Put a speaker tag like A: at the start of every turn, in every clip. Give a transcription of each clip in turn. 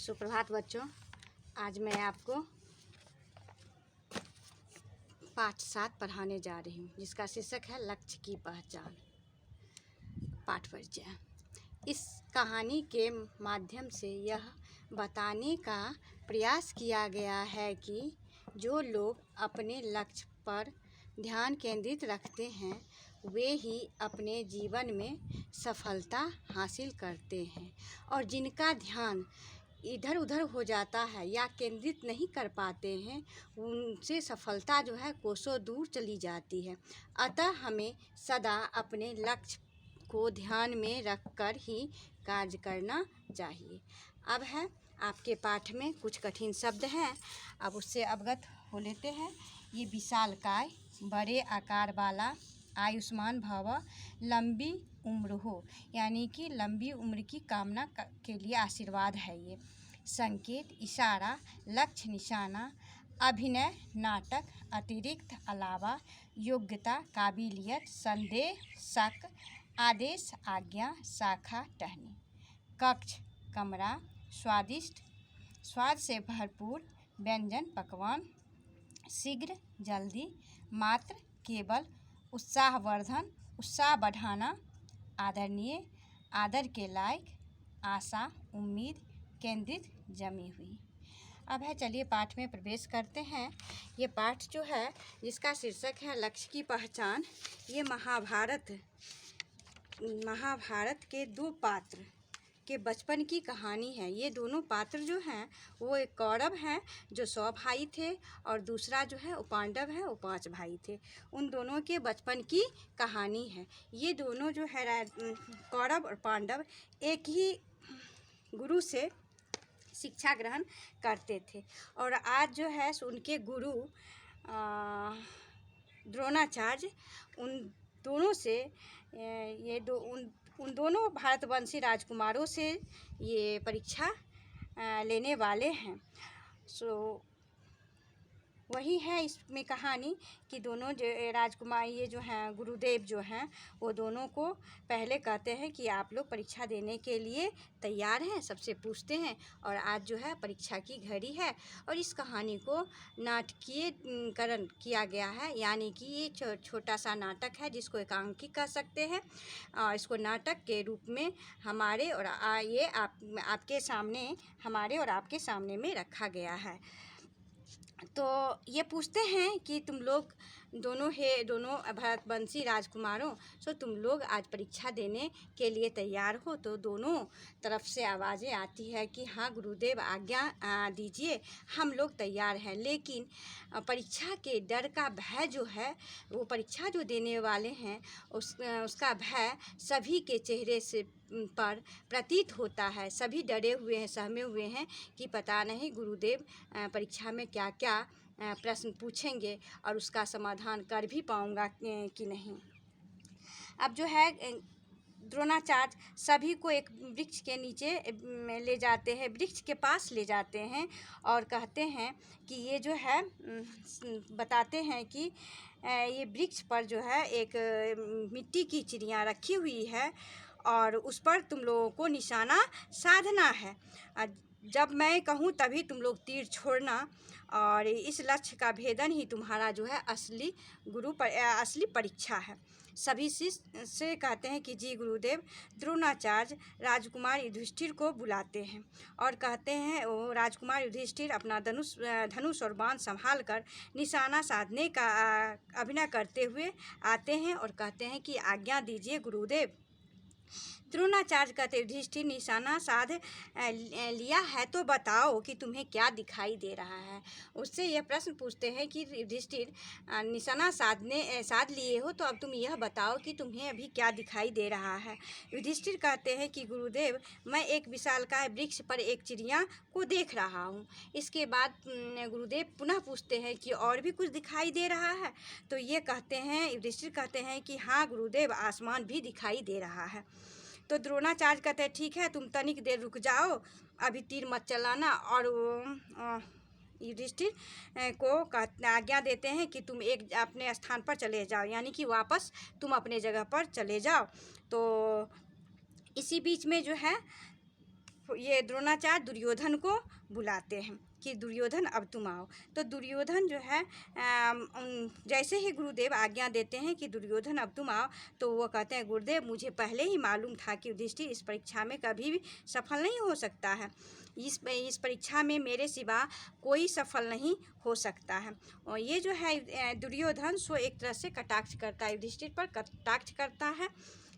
A: सुप्रभात बच्चों। आज मैं आपको पाठ 7 पढ़ाने जा रही हूँ, जिसका शीर्षक है लक्ष्य की पहचान। पाठ परिचय। इस कहानी के माध्यम से यह बताने का प्रयास किया गया है कि जो लोग अपने लक्ष्य पर ध्यान केंद्रित रखते हैं वे ही अपने जीवन में सफलता हासिल करते हैं, और जिनका ध्यान इधर उधर हो जाता है या केंद्रित नहीं कर पाते हैं उनसे सफलता जो है कोसों दूर चली जाती है। अतः हमें सदा अपने लक्ष्य को ध्यान में रखकर ही कार्य करना चाहिए। अब है आपके पाठ में कुछ कठिन शब्द हैं, अब उससे अवगत हो लेते हैं। ये विशालकाय, बड़े आकार वाला, आयुष्मान भव, लंबी उम्र हो, यानी कि लंबी उम्र की कामना के लिए आशीर्वाद है ये। संकेत, इशारा, लक्ष्य, निशाना, अभिनय, नाटक, अतिरिक्त, अलावा, योग्यता, काबिलियत, संदेह, शक, आदेश, आज्ञा, शाखा, टहनी। कक्ष, कमरा, स्वादिष्ट, स्वाद से भरपूर, व्यंजन, पकवान, शीघ्र, जल्दी, मात्र, केवल, उत्साहवर्धन, उत्साह बढ़ाना, आदरणीय, आदर के लायक, आशा, उम्मीद, केंद्रित, जमी हुई। अब है चलिए पाठ में प्रवेश करते हैं। ये पाठ जो है जिसका शीर्षक है लक्ष्य की पहचान, ये महाभारत के दो पात्र के बचपन की कहानी है। ये दोनों पात्र जो हैं वो एक कौरव हैं जो 100 भाई थे, और दूसरा जो है वो पांडव है, वो 5 भाई थे। उन दोनों के बचपन की कहानी है। ये दोनों जो है कौरव और पांडव एक ही गुरु से शिक्षा ग्रहण करते थे, और आज जो है उनके गुरु द्रोणाचार्य उन दोनों से उन दोनों भारतवंशी राजकुमारों से ये परीक्षा लेने वाले हैं। वही है इसमें कहानी कि दोनों जो राजकुमार ये जो हैं गुरुदेव जो हैं वो दोनों को पहले कहते हैं कि आप लोग परीक्षा देने के लिए तैयार हैं, सबसे पूछते हैं। और आज जो है परीक्षा की घड़ी है, और इस कहानी को नाटकीयकरण किया गया है, यानी कि ये छोटा सा नाटक है जिसको एकांकी कह सकते हैं। इसको नाटक के रूप में हमारे और आपके सामने हमारे और आपके सामने में रखा गया है। तो ये पूछते हैं कि तुम लोग दोनों भारतवंशी राजकुमारों, तुम लोग आज परीक्षा देने के लिए तैयार हो? तो दोनों तरफ से आवाज़ें आती है कि हाँ गुरुदेव आज्ञा दीजिए, हम लोग तैयार हैं। लेकिन परीक्षा के डर का भय जो है, वो परीक्षा जो देने वाले हैं उसका भय सभी के चेहरे से पर प्रतीत होता है। सभी डरे हुए हैं, सहमे हुए हैं कि पता नहीं गुरुदेव परीक्षा में क्या क्या प्रश्न पूछेंगे और उसका समाधान कर भी पाऊंगा कि नहीं। अब जो है द्रोणाचार्य सभी को एक वृक्ष के नीचे ले जाते हैं, वृक्ष के पास ले जाते हैं, और कहते हैं कि ये जो है बताते हैं कि ये वृक्ष पर जो है एक मिट्टी की चिड़िया रखी हुई है, और उस पर तुम लोगों को निशाना साधना है। जब मैं कहूँ तभी तुम लोग तीर छोड़ना, और इस लक्ष्य का भेदन ही तुम्हारा जो है असली परीक्षा है। सभी शिष्य से कहते हैं कि जी गुरुदेव। द्रोणाचार्य राजकुमार युधिष्ठिर को बुलाते हैं और कहते हैं, वो राजकुमार युधिष्ठिर अपना धनुष और बाण संभाल कर निशाना साधने का अभिनय करते हुए आते हैं और कहते हैं कि आज्ञा दीजिए गुरुदेव। द्रोणाचार्य कहते युधिष्ठिर निशाना साध लिया है तो बताओ कि तुम्हें क्या दिखाई दे रहा है। उससे यह प्रश्न पूछते हैं कि युधिष्ठिर निशाना साध लिए हो तो अब तुम यह बताओ कि तुम्हें अभी क्या दिखाई दे रहा है। युधिष्ठिर कहते हैं कि गुरुदेव मैं एक विशालकाय वृक्ष पर एक चिड़िया को देख रहा हूँ। इसके बाद गुरुदेव पुनः पूछते हैं कि और भी कुछ दिखाई दे रहा है। तो ये कहते हैं युधिष्ठिर कहते हैं कि हाँ गुरुदेव आसमान भी दिखाई दे रहा है। तो द्रोणाचार्य कहते हैं ठीक है तुम तनिक देर रुक जाओ, अभी तीर मत चलाना। और युधिष्ठिर को आज्ञा देते हैं कि तुम एक अपने स्थान पर चले जाओ, यानी कि वापस तुम अपने जगह पर चले जाओ। तो इसी बीच में जो है ये द्रोणाचार्य दुर्योधन को बुलाते हैं कि दुर्योधन अब तुम आओ। तो दुर्योधन जो है जैसे ही गुरुदेव आज्ञा देते हैं कि दुर्योधन अब तुम आओ, तो वो कहते हैं गुरुदेव मुझे पहले ही मालूम था कि युधिष्ठिर इस परीक्षा में कभी भी सफल नहीं हो सकता है। इस परीक्षा में मेरे सिवा कोई सफल नहीं हो सकता है। और ये जो है दुर्योधन सो एक तरह से कटाक्ष करता है, युधिष्ठिर पर कटाक्ष करता है।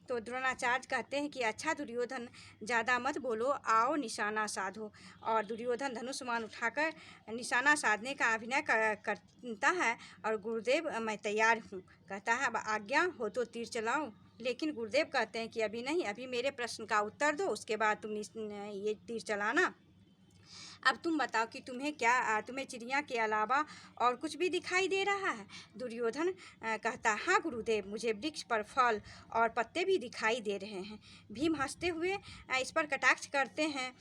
A: तो द्रोणाचार्य कहते हैं कि अच्छा दुर्योधन ज़्यादा मत बोलो, आओ निशाना साधो। और दुर्योधन धनुष्मान उठाकर निशाना साधने का अभिनय करता है। और गुरुदेव मैं तैयार हूँ, कहता है अब आज्ञा हो तो तीर चलाओ। लेकिन गुरुदेव कहते हैं कि अभी नहीं, अभी मेरे प्रश्न का उत्तर दो, उसके बाद तुम ये तीर चलाना। अब तुम बताओ कि तुम्हें चिड़िया के अलावा और कुछ भी दिखाई दे रहा है। दुर्योधन कहता हाँ गुरुदेव, मुझे वृक्ष पर फल और पत्ते भी दिखाई दे रहे हैं। भीम हंसते हुए इस पर कटाक्ष करते हैं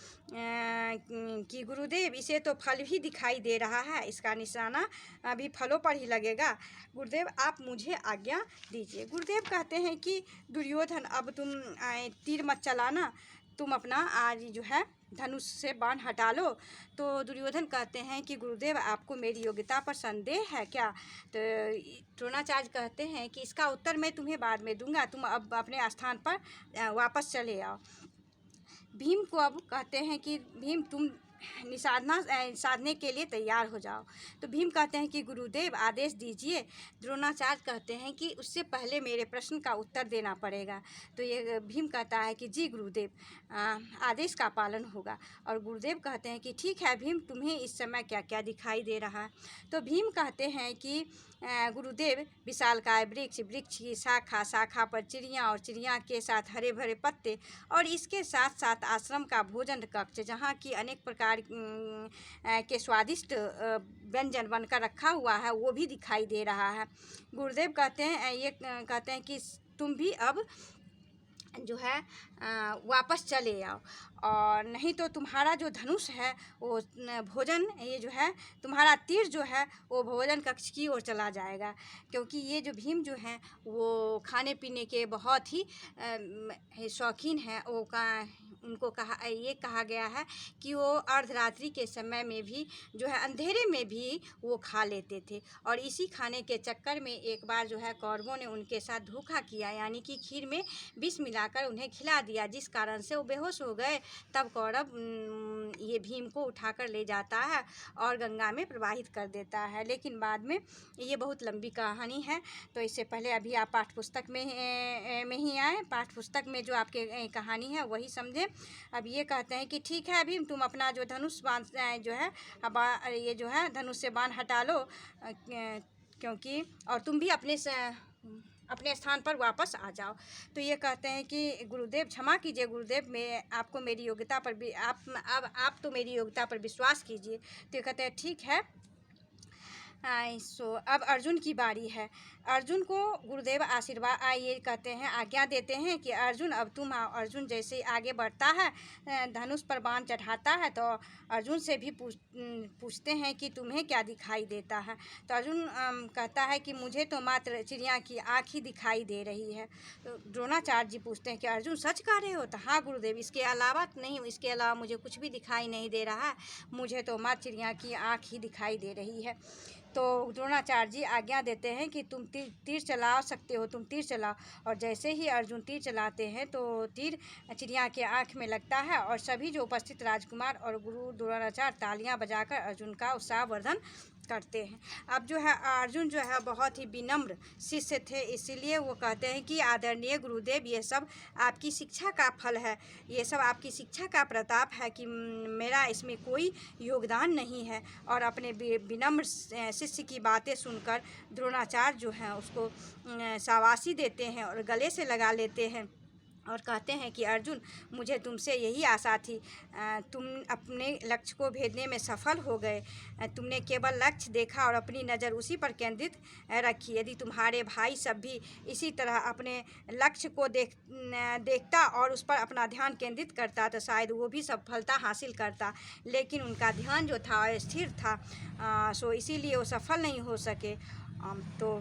A: कि गुरुदेव इसे तो फल भी दिखाई दे रहा है, इसका निशाना अभी फलों पर ही लगेगा। गुरुदेव आप मुझे आज्ञा दीजिए। गुरुदेव कहते हैं कि दुर्योधन अब तुम तीर मत चलाना, तुम अपना आज जो है धनुष से बाण हटा लो। तो दुर्योधन कहते हैं कि गुरुदेव आपको मेरी योग्यता पर संदेह है क्या। तो द्रोणाचार्य कहते हैं कि इसका उत्तर मैं तुम्हें बाद में दूंगा, तुम अब अपने स्थान पर वापस चले आओ। भीम को अब कहते हैं कि भीम तुम साधने के लिए तैयार हो जाओ। तो भीम कहते हैं कि गुरुदेव आदेश दीजिए। द्रोणाचार्य कहते हैं कि उससे पहले मेरे प्रश्न का उत्तर देना पड़ेगा। तो ये भीम कहता है कि जी गुरुदेव, आदेश का पालन होगा। और गुरुदेव कहते हैं कि ठीक है भीम, तुम्हें इस समय क्या क्या दिखाई दे रहा है। तो भीम कहते हैं कि गुरुदेव विशालकाय वृक्ष, वृक्ष की शाखा, शाखा पर चिड़िया और चिड़िया के साथ हरे भरे पत्ते, और इसके साथ साथ आश्रम का भोजन कक्ष जहाँ की अनेक प्रकार के स्वादिष्ट व्यंजन बनकर रखा हुआ है, वो भी दिखाई दे रहा है। गुरुदेव कहते हैं कि तुम भी अब जो है वापस चले आओ, और नहीं तो तुम्हारा जो धनुष है वो भोजन, ये जो है तुम्हारा तीर जो है वो भोजन कक्ष की ओर चला जाएगा। क्योंकि ये जो भीम जो हैं वो खाने पीने के बहुत ही शौकीन हैं। उनको ये कहा गया है कि वो अर्धरात्रि के समय में भी जो है अंधेरे में भी वो खा लेते थे। और इसी खाने के चक्कर में एक बार जो है कौरवों ने उनके साथ धोखा किया, यानी कि खीर में विष मिलाकर उन्हें खिला दिया, जिस कारण से वो बेहोश हो गए। तब कौरव ये भीम को उठाकर ले जाता है और गंगा में प्रवाहित कर देता है। लेकिन बाद में ये बहुत लंबी कहानी है, तो इससे पहले अभी आप पाठ्यपुस्तक में ही आए, पाठ्यपुस्तक में जो आपके कहानी है वही समझें। अब ये कहते हैं कि ठीक है भीम, तुम अपना जो धनुष बाण जो है ये जो है धनुष से बाण हटा लो, क्योंकि और तुम भी अपने स्थान पर वापस आ जाओ। तो ये कहते हैं कि गुरुदेव क्षमा कीजिए गुरुदेव, मैं आपको मेरी योग्यता पर भी आप तो मेरी योग्यता पर विश्वास कीजिए। तो ये कहते हैं ठीक है। सो अब अर्जुन की बारी है। अर्जुन को गुरुदेव आशीर्वाद ये कहते हैं, आज्ञा देते हैं कि अर्जुन अब तुम आओ। अर्जुन जैसे आगे बढ़ता है, धनुष पर बाण चढ़ाता है, तो अर्जुन से भी पूछते हैं कि तुम्हें क्या दिखाई देता है। तो अर्जुन कहता है कि मुझे तो मात्र चिड़िया की आँख ही दिखाई दे रही है। तो द्रोणाचार्य जी पूछते हैं कि अर्जुन सच कह रहे हो। तो हाँ गुरुदेव, इसके अलावा नहीं, इसके अलावा मुझे कुछ भी दिखाई नहीं दे रहा है, मुझे तो मात्र चिड़िया की आँख ही दिखाई दे रही है। तो द्रोणाचार्य जी आज्ञा देते हैं कि तुम तीर चला सकते हो, तुम तीर चलाओ। और जैसे ही अर्जुन तीर चलाते हैं तो तीर चिड़िया के आँख में लगता है, और सभी जो उपस्थित राजकुमार और गुरु द्रोणाचार्य तालियां बजाकर अर्जुन का उत्साहवर्धन करते हैं। अब जो है अर्जुन जो है बहुत ही विनम्र शिष्य थे, इसीलिए वो कहते हैं कि आदरणीय गुरुदेव, ये सब आपकी शिक्षा का फल है, ये सब आपकी शिक्षा का प्रताप है कि मेरा इसमें कोई योगदान नहीं है। और अपने विनम्र शिष्य की बातें सुनकर द्रोणाचार्य जो हैं उसको शाबाशी देते हैं और गले से लगा लेते हैं और कहते हैं कि अर्जुन, मुझे तुमसे यही आशा थी, तुम अपने लक्ष्य को भेदने में सफल हो गए। तुमने केवल लक्ष्य देखा और अपनी नज़र उसी पर केंद्रित रखी। यदि तुम्हारे भाई सब भी इसी तरह अपने लक्ष्य को देखता और उस पर अपना ध्यान केंद्रित करता तो शायद वो भी सफलता हासिल करता, लेकिन उनका ध्यान जो था अस्थिर था, सो इसीलिए वो सफल नहीं हो सके। तो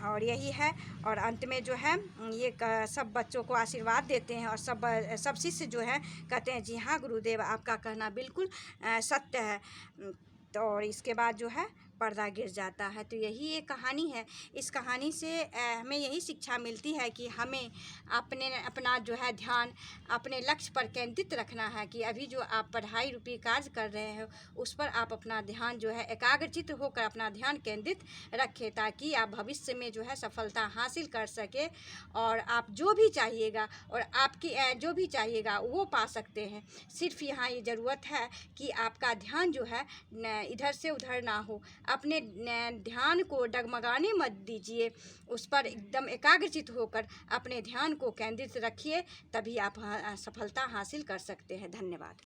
A: और यही है। और अंत में जो है ये सब बच्चों को आशीर्वाद देते हैं और सब शिष्य जो है कहते हैं जी हाँ गुरुदेव, आपका कहना बिल्कुल सत्य है। तो और इसके बाद जो है पर्दा गिर जाता है। तो यही एक कहानी है। इस कहानी से हमें यही शिक्षा मिलती है कि हमें अपना जो है ध्यान अपने लक्ष्य पर केंद्रित रखना है कि अभी जो आप पढ़ाई रूपी कार्य कर रहे हो उस पर आप अपना ध्यान जो है एकाग्रचित्त होकर अपना ध्यान केंद्रित रखें, ताकि आप भविष्य में जो है सफलता हासिल कर सके और आप जो भी चाहिएगा और आपकी जो भी चाहिएगा वो पा सकते हैं। सिर्फ यहाँ ये ज़रूरत है कि आपका ध्यान जो है इधर से उधर ना हो। अपने ध्यान को डगमगाने मत दीजिए, उस पर एकदम एकाग्रचित होकर अपने ध्यान को केंद्रित रखिए, तभी आप सफलता हासिल कर सकते हैं। धन्यवाद।